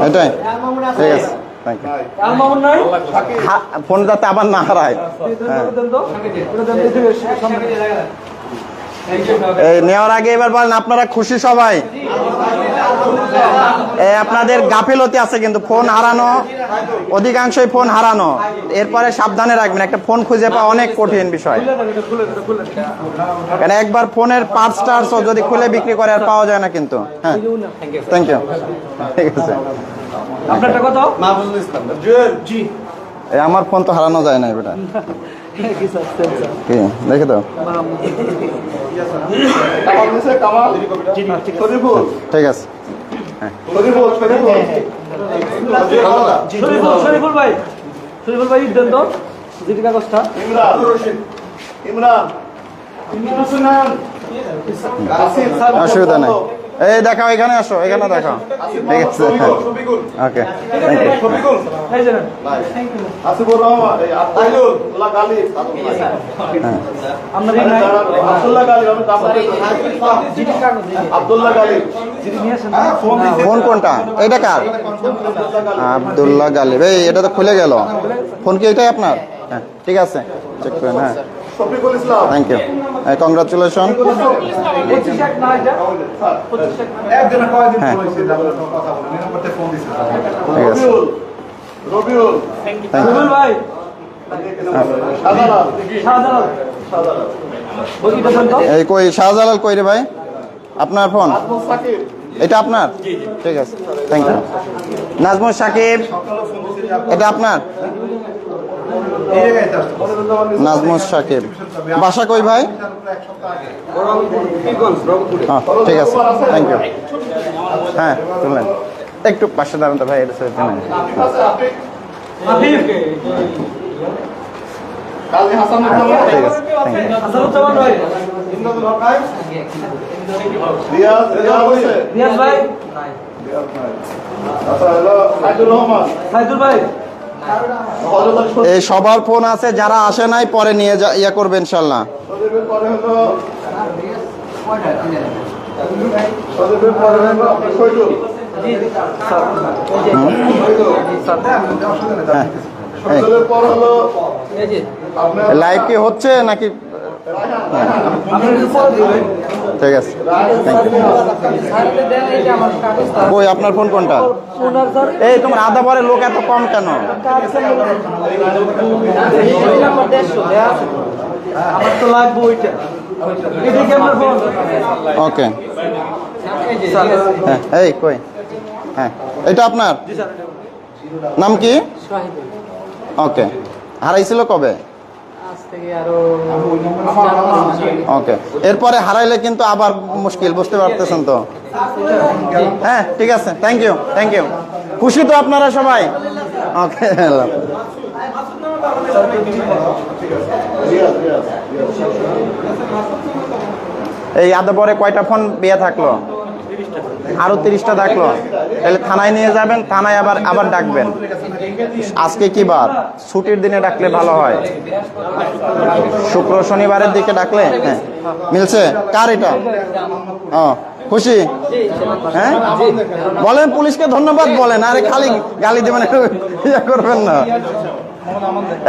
এটাই ঠিক আছে, থ্যাংক ইউ। ফোন যাতে আবার না হারায়। এই নেওয়ার আগে এবার বলেন আপনারা খুশি সবাই? আপনাদের গাফিলতি আছে কিন্তু, ফোন হারানো, অধিকাংশই ফোন হারানো। এরপরে সাবধানে রাখবেন, একটা ফোন খুঁজে পাওয়া অনেক কঠিন বিষয়। কারণ একবার ফোনের পার্টস টার্টস যদি খুলে বিক্রি করে আর পাওয়া যায় না কিন্তু। হ্যাঁ, থ্যাংক ইউ। ঠিক আছে, আপনারটা কত? আমার ফোন তো হারানো যায় না বেটা। কি দেখে তো, ঠিক আছে। শরীফুল ভাই, শরীফুল ভাই দেন তো জিডি কাগজটা। অসুবিধা নেই, এই দেখাও, এখানে আসো, এখানে দেখাও। ঠিক আছে, ওকে, ফোন কোনটা? এটা কার? আব্দুল্লাহ গালিব। এই এটা তো খুলে গেল ফোন, কি এটাই আপনার? হ্যাঁ, ঠিক আছে, চেক করেন। হ্যাঁ, থ্যাংক ইউ, কংগ্রাচুলেশন। এই কই শাহজালাল কই রে ভাই? আপনার ফোন এটা আপনার? ঠিক আছে, থ্যাংক ইউ। নাজমুল সাকিব, এটা আপনার? নাজমুল সাকিব, বাসা কই ভাই? ঠিক আছে, থ্যাংক ইউ। হ্যাঁ, শুনলেন, একটু পাশে দাঁড়ান তো ভাই, এটা ঠিক আছে, এই সবার ফোন আছে, যারা আসে নাই পরে নিয়ে ইয়া করবে ইনশাল্লাহ। লাইভ কি হচ্ছে নাকি? ঠিক আছে, ওই আপনার ফোন কোনটা? এই তোমার আধা পরে লোক এত কম কেন? ওকে, হ্যাঁ, এই কই, হ্যাঁ, এটা আপনার নাম কি? ওকে, হারাইছিল কবে? ওকে, এরপরে হারাইলে কিন্তু আবার মুশকিল, বুঝতে পারতেছেন তো? হ্যাঁ, ঠিক আছে, থ্যাংক ইউ, থ্যাংক ইউ। খুশি তো আপনারা সবাই? ওকে, এই আধা পরে কয়টা ফোন বিয়ে থাকলো? আরো 30টা থাকলো। তাহলে থানায় নিয়ে যাবেন, থানায় আবার ডাকবেন। আজকে কি বার? ছুটির দিনে ডাকলে ভালো হয়, শুক্র শনিবারের দিকে ডাকলে। হ্যাঁ, মিলছে। কার এটা? ও, খুশি? হ্যাঁ, বলেন পুলিশকে ধন্যবাদ বলেন, আরে খালি গালি দেবেন, ইয়ে করবেন না।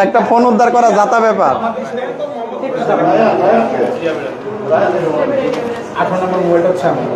একটা ফোন উদ্ধার করা যাতা ব্যাপার। 18 নম্বর মোবাইলটা হচ্ছে আমার।